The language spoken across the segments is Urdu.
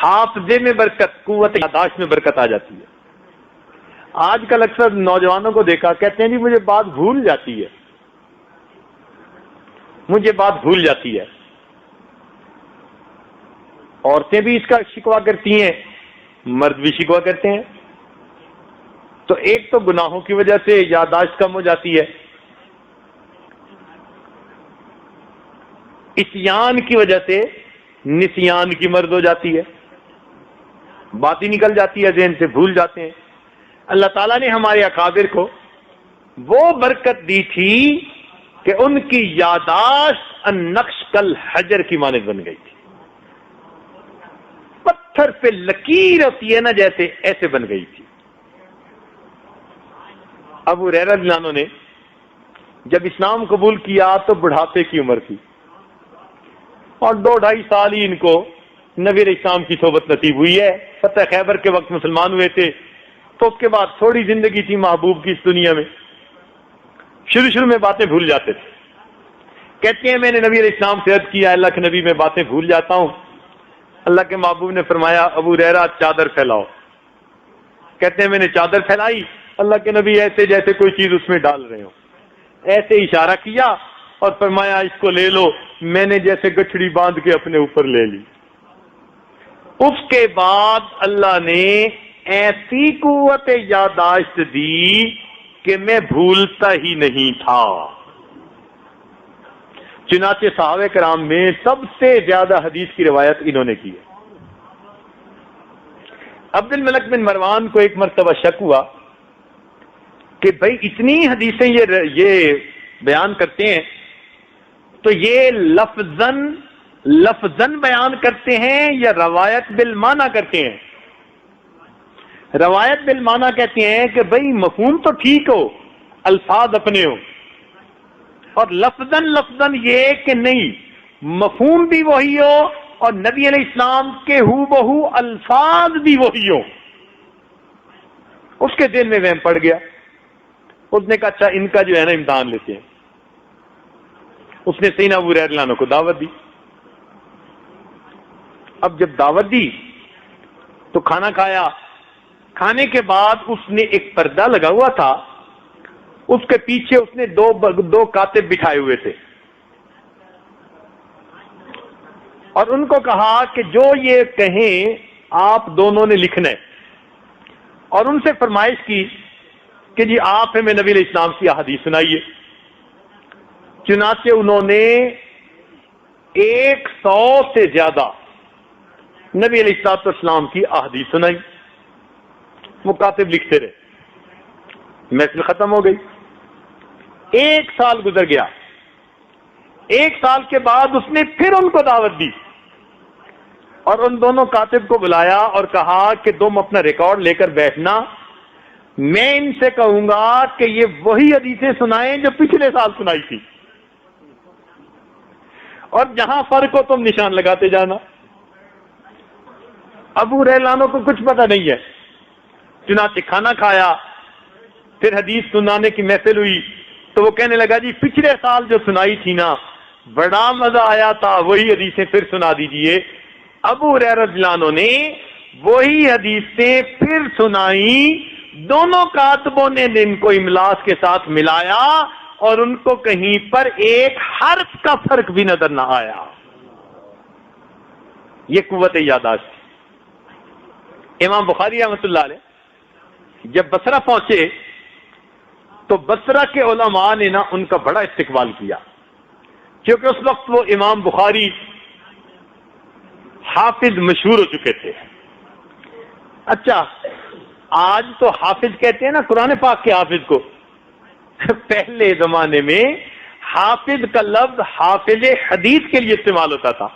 حافظے میں برکت، قوت یاداشت میں برکت آ جاتی ہے۔ آج کل اکثر نوجوانوں کو دیکھا، کہتے ہیں جی مجھے بات بھول جاتی ہے، مجھے بات بھول جاتی ہے۔ عورتیں بھی اس کا شکوہ کرتی ہیں، مرد بھی شکوہ کرتے ہیں۔ تو ایک تو گناہوں کی وجہ سے یاداشت کم ہو جاتی ہے، عصیان کی وجہ سے نسیان کی مرض ہو جاتی ہے، بات ہی نکل جاتی ہے، ذہن سے بھول جاتے ہیں۔ اللہ تعالیٰ نے ہمارے اکابر کو وہ برکت دی تھی کہ ان کی یاداشت النقش کل حجر کی مانند بن گئی تھی، پتھر پہ لکیر ہوتی ہے نا جیسے، ایسے بن گئی تھی۔ ابو ہریرہ رضی اللہ عنہ نے جب اسلام قبول کیا تو بڑھاپے کی عمر تھی، اور 2-2.5 سال ہی ان کو نبی علیہ السلام کی صحبت نصیب ہوئی ہے۔ فتح خیبر کے وقت مسلمان ہوئے تھے، تو اس کے بعد تھوڑی زندگی تھی محبوب کی اس دنیا میں، شروع میں باتیں بھول جاتے تھے۔ کہتے ہیں میں نے نبی علیہ السلام سے عرض کیا، اللہ کے نبی میں باتیں بھول جاتا ہوں۔ اللہ کے محبوب نے فرمایا ابو ہریرہ چادر پھیلاؤ۔ کہتے ہیں میں نے چادر پھیلائی، اللہ کے نبی ایسے جیسے کوئی چیز اس میں ڈال رہے ہو، ایسے اشارہ کیا اور فرمایا اس کو لے لو۔ میں نے جیسے گٹھڑی باندھ کے اپنے اوپر لے لی۔ اس کے بعد اللہ نے ایسی قوت یاداشت دی کہ میں بھولتا ہی نہیں تھا۔ چنانچہ صحابہ کرام میں سب سے زیادہ حدیث کی روایت انہوں نے کی ہے۔ عبد الملک بن مروان کو ایک مرتبہ شک ہوا کہ بھئی اتنی حدیثیں یہ بیان کرتے ہیں، تو یہ لفظاً بیان کرتے ہیں یا روایت بالمعنی کرتے ہیں؟ روایت بالمعنی کہتے ہیں کہ بھئی مفہوم تو ٹھیک ہو، الفاظ اپنے ہو، اور لفظاً یہ کہ نہیں، مفہوم بھی وہی ہو اور نبی علیہ السلام کے ہو بہو الفاظ بھی وہی ہو۔ اس کے دل میں وہم پڑ گیا، اس نے کہا اچھا ان کا جو ہے نا امتحان لیتے ہیں۔ اس نے سیدنا ابو ہریرہ رضی اللہ عنہ کو دعوت دی۔ اب جب دعوت دی تو کھانا کھایا، کھانے کے بعد اس نے ایک پردہ لگا ہوا تھا، اس کے پیچھے اس نے دو کاتب بٹھائے ہوئے تھے، اور ان کو کہا کہ جو یہ کہیں آپ دونوں نے لکھنا ہے، اور ان سے فرمائش کی کہ جی آپ ہمیں نبی علیہ السلام کی احادیث سنائیے۔ چنانچہ انہوں نے 100 سے زیادہ نبی علیہ السلام کی احادیث سنائی۔ وہ کاتب لکھتے رہے، محفل ختم ہو گئی۔ 1 سال گزر گیا۔ 1 سال کے بعد اس نے پھر ان کو دعوت دی اور ان دونوں کاتب کو بلایا اور کہا کہ تم اپنا ریکارڈ لے کر بیٹھنا، میں ان سے کہوں گا کہ یہ وہی حدیثیں سنائیں جو پچھلے سال سنائی تھی، اور جہاں فرق ہو تم نشان لگاتے جانا۔ ابو ہریرہ کو کچھ پتہ نہیں ہے۔ چنانچہ کھانا کھایا، پھر حدیث سنانے کی محفل ہوئی، تو وہ کہنے لگا جی پچھلے سال جو سنائی تھی نا بڑا مزہ آیا تھا، وہی حدیثیں پھر سنا دیجئے۔ ابو ہریرہ رضی اللہ عنہ نے وہی حدیثیں پھر سنائی۔ دونوں کاتبوں نے ان کو املاس کے ساتھ ملایا اور ان کو کہیں پر ایک حرف کا فرق بھی نظر نہ آیا۔ یہ قوت یاداشت۔ امام بخاری رحمۃ اللہ علیہ جب بصرہ پہنچے تو بصرہ کے علماء نے نا ان کا بڑا استقبال کیا، کیونکہ اس وقت وہ امام بخاری حافظ مشہور ہو چکے تھے۔ اچھا آج تو حافظ کہتے ہیں نا قرآن پاک کے حافظ کو، پہلے زمانے میں حافظ کا لفظ حافظ حدیث کے لیے استعمال ہوتا تھا۔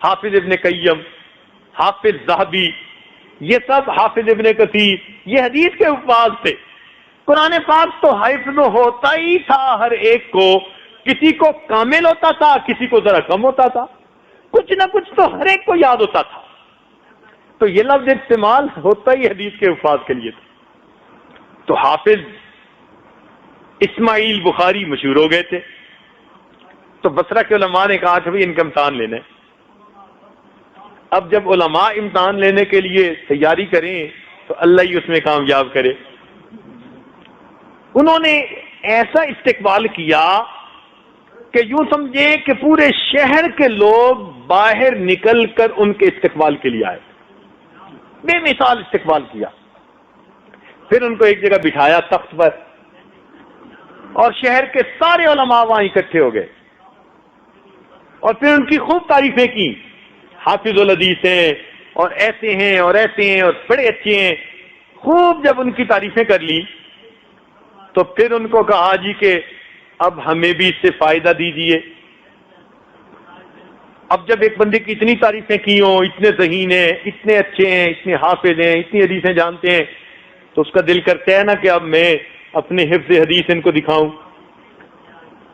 حافظ ابن قیم، حافظ ذہبی، یہ سب حافظ ابن کثیر، یہ حدیث کے الفاظ تھے۔ قرآن پاک تو حفظ ہوتا ہی تھا ہر ایک کو، کسی کو کامل ہوتا تھا، کسی کو ذرا کم ہوتا تھا، کچھ نہ کچھ تو ہر ایک کو یاد ہوتا تھا۔ تو یہ لفظ استعمال ہوتا ہی حدیث کے الفاظ کے لیے تھا۔ تو حافظ اسماعیل بخاری مشہور ہو گئے تھے، تو بصرہ کے علماء نے کہا کہ بھئی ان کا امتحان لینا ہے۔ اب جب علماء امتحان لینے کے لیے تیاری کریں تو اللہ ہی اس میں کامیاب کرے. انہوں نے ایسا استقبال کیا کہ یوں سمجھے کہ پورے شہر کے لوگ باہر نکل کر ان کے استقبال کے لیے آئے. بے مثال استقبال کیا. پھر ان کو ایک جگہ بٹھایا تخت پر، اور شہر کے سارے علماء وہاں اکٹھے ہو گئے، اور پھر ان کی خوب تعریفیں کی. حافظ الحدیث ہیں اور ایسے ہیں اور ایسے ہیں اور بڑے اچھے ہیں. خوب جب ان کی تعریفیں کر لی تو پھر ان کو کہا جی کہ اب ہمیں بھی اس سے فائدہ دیجیے. اب جب ایک بندے کی اتنی تعریفیں کی ہوں، اتنے ذہین ہیں، اتنے اچھے ہیں، اتنے حافظ ہیں، اتنی حدیثیں جانتے ہیں، تو اس کا دل کرتا ہے نا کہ اب میں اپنے حفظ حدیث ان کو دکھاؤں.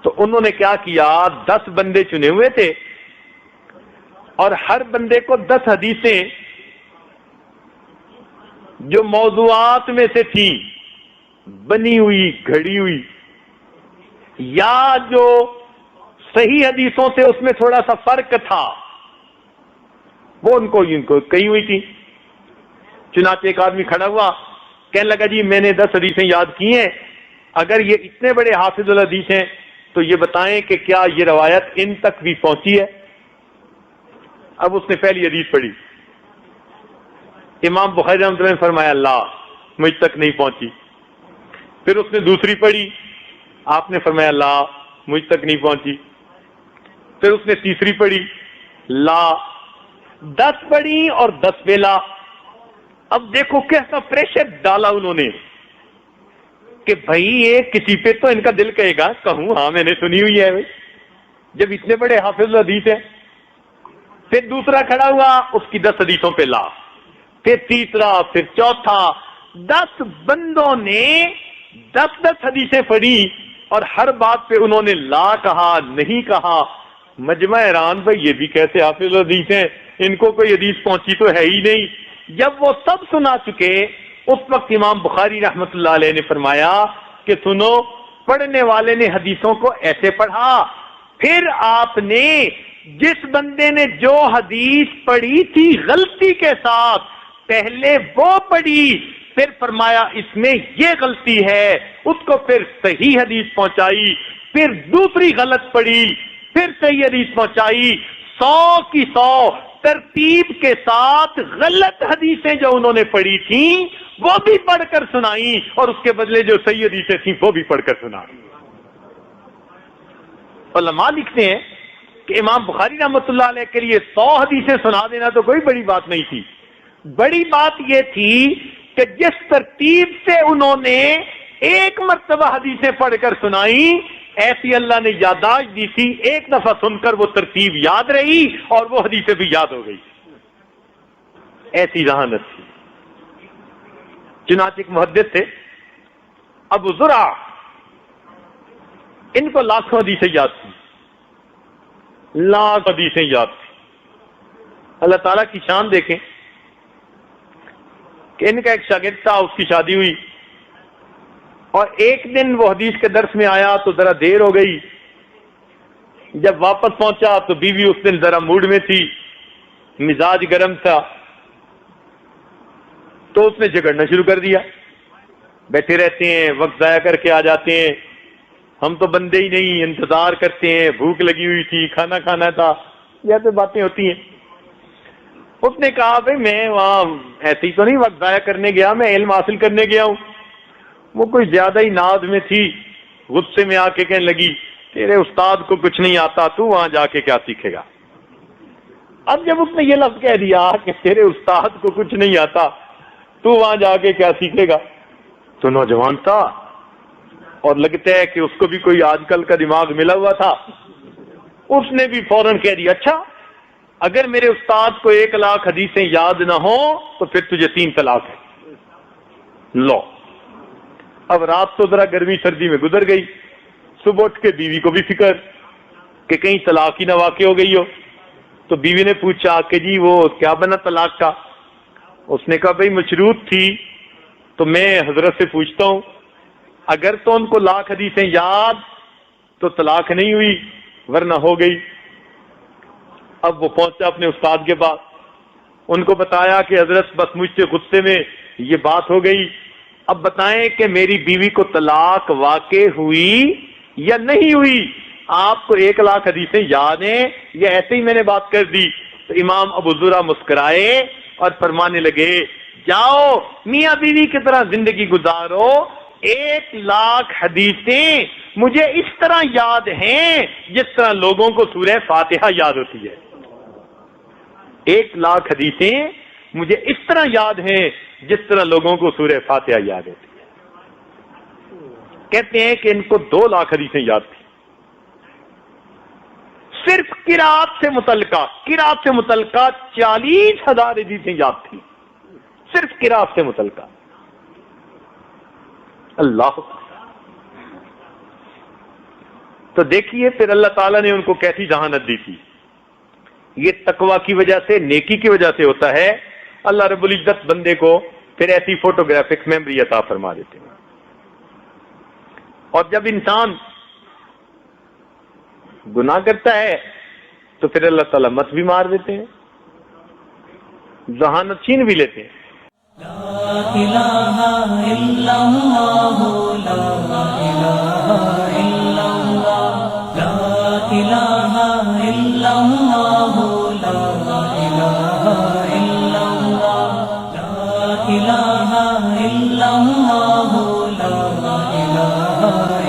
تو انہوں نے کیا کیا، 10 بندے چنے ہوئے تھے اور ہر بندے کو 10 حدیثیں جو موضوعات میں سے تھی، بنی ہوئی، گھڑی ہوئی، یا جو صحیح حدیثوں سے اس میں تھوڑا سا فرق تھا، وہ ان کو کہی ہوئی تھی. چنانچہ ایک آدمی کھڑا ہوا، کہنے لگا جی میں نے 10 حدیثیں یاد کی ہیں، اگر یہ اتنے بڑے حافظ الحدیث ہیں تو یہ بتائیں کہ کیا یہ روایت ان تک بھی پہنچی ہے. اب اس نے پہلی حدیث پڑھی، امام بخاری رحمۃ اللہ نے فرمایا اللہ مجھ تک نہیں پہنچی. پھر اس نے دوسری پڑھی، آپ نے فرمایا اللہ مجھ تک نہیں پہنچی. پھر اس نے تیسری پڑھی، لا. 10 پڑھی اور 10 پہ لا. اب دیکھو کیسا پریشر ڈالا انہوں نے کہ بھائی یہ کسی پہ تو ان کا دل کہے گا کہوں ہاں میں نے سنی ہوئی ہے جب اتنے بڑے حافظ الحدیث ہیں. پھر دوسرا کھڑا ہوا، اس کی 10 حدیثوں پہ لا. پھر تیسرا، پھر چوتھا. 10 بندوں نے 10 حدیثیں پڑھی اور ہر بات پہ انہوں نے لا کہا، نہیں کہا. مجمع حیران بھائی یہ بھی کیسے حافظ الحدیث ہیں، ان کو کوئی حدیث پہنچی تو ہے ہی نہیں. جب وہ سب سنا چکے اس وقت امام بخاری رحمت اللہ علیہ نے فرمایا کہ سنو، پڑھنے والے نے حدیثوں کو ایسے پڑھا، پھر آپ نے جس بندے نے جو حدیث پڑھی تھی غلطی کے ساتھ پہلے وہ پڑھی، پھر فرمایا اس میں یہ غلطی ہے، اس کو پھر صحیح حدیث پہنچائی. پھر دوسری غلط پڑھی، پھر صحیح حدیث پہنچائی. 100 کی 100 ترتیب کے ساتھ غلط حدیثیں جو انہوں نے پڑھی تھیں وہ بھی پڑھ کر سنائیں، اور اس کے بدلے جو صحیح حدیثیں تھیں وہ بھی پڑھ کر سنائیں. علماء لکھتے ہیں کہ امام بخاری رحمۃ اللہ علیہ کے لیے 100 حدیثیں سنا دینا تو کوئی بڑی بات نہیں تھی. بڑی بات یہ تھی کہ جس ترتیب سے انہوں نے ایک مرتبہ حدیثیں پڑھ کر سنائیں، ایسی اللہ نے یادداشت دی تھی، ایک دفعہ سن کر وہ ترتیب یاد رہی اور وہ حدیثیں بھی یاد ہو گئی. ایسی ذہانت تھی. چنانچہ ایک محدث تھے ابو زرع، ان کو لاکھوں حدیثیں یاد تھی، لاکھ حدیثیں یاد تھی. اللہ تعالیٰ کی شان دیکھیں کہ ان کا ایک شاگرد تھا، اس کی شادی ہوئی اور ایک دن وہ حدیث کے درس میں آیا تو ذرا دیر ہو گئی. جب واپس پہنچا تو بیوی اس دن ذرا موڈ میں تھی، مزاج گرم تھا، تو اس نے جھگڑنا شروع کر دیا. بیٹھے رہتے ہیں، وقت ضائع کر کے آ جاتے ہیں، ہم تو بندے ہی نہیں، انتظار کرتے ہیں، بھوک لگی ہوئی تھی، کھانا کھانا تھا، یہ تو باتیں ہوتی ہیں. اس نے کہا بھائی میں وہاں ایسے ہی تو نہیں وقت ضائع کرنے گیا، میں علم حاصل کرنے گیا ہوں. وہ کوئی زیادہ ہی ناز میں تھی، غصے میں آ کے کہنے لگی تیرے استاد کو کچھ نہیں آتا، تو وہاں جا کے کیا سیکھے گا. اب جب اس نے یہ لفظ کہہ دیا کہ تیرے استاد کو کچھ نہیں آتا تو وہاں جا کے کیا سیکھے گا، تو نوجوان تھا اور لگتا ہے کہ اس کو بھی کوئی آج کل کا دماغ ملا ہوا تھا. اس نے بھی فوراً کہہ دیا اچھا اگر میرے استاد کو 1,00,000 حدیثیں یاد نہ ہوں تو پھر تجھے 3 طلاق ہے. لو، اب رات تو ذرا گرمی سردی میں گزر گئی. صبح اٹھ کے بیوی کو بھی فکر کہ کہیں طلاق ہی نہ واقع ہو گئی ہو. تو بیوی نے پوچھا کہ جی وہ کیا بنا طلاق کا. اس نے کہا بھائی مشروط تھی تو میں حضرت سے پوچھتا ہوں، اگر تو ان کو 1,00,000 حدیثیں یاد تو طلاق نہیں ہوئی ورنہ ہو گئی. اب وہ پہنچا اپنے استاد کے پاس. ان کو بتایا کہ حضرت بس مجھ سے غصے میں یہ بات ہو گئی، اب بتائیں کہ میری بیوی کو طلاق واقع ہوئی یا نہیں ہوئی؟ آپ کو 1,00,000 حدیثیں یاد ہیں یا ایسے ہی میں نے بات کر دی؟ تو امام ابو زرع مسکرائے اور فرمانے لگے جاؤ میاں بیوی کی طرح زندگی گزارو، 1,00,000 حدیثیں مجھے اس طرح یاد ہیں جس طرح لوگوں کو سورہ فاتحہ یاد ہوتی ہے۔ 1,00,000 حدیثیں مجھے اس طرح یاد ہیں جس طرح لوگوں کو سورہ فاتحہ یاد ہوتی ہے۔ کہتے ہیں کہ ان کو 2,00,000 حدیثیں یاد تھی، صرف قرات سے متعلقہ 40,000 حدیثیں یاد تھی، صرف قرات سے متعلقہ۔ اللہ، تو دیکھیے پھر اللہ تعالیٰ نے ان کو کیسی ذہانت دی تھی۔ یہ تقوی کی وجہ سے، نیکی کی وجہ سے ہوتا ہے۔ اللہ رب العزت بندے کو پھر ایسی فوٹوگرافک میموری عطا فرما دیتے ہیں، اور جب انسان گناہ کرتا ہے تو پھر اللہ تعالیٰ مت بھی مار دیتے ہیں، ذہانت چھین بھی لیتے ہیں۔ لا الہ الا اللہ، لا الہ الا اللہ، لا الہ الا اللہ، لا الہ الا اللہ، لا الہ الا اللہ، لا الہ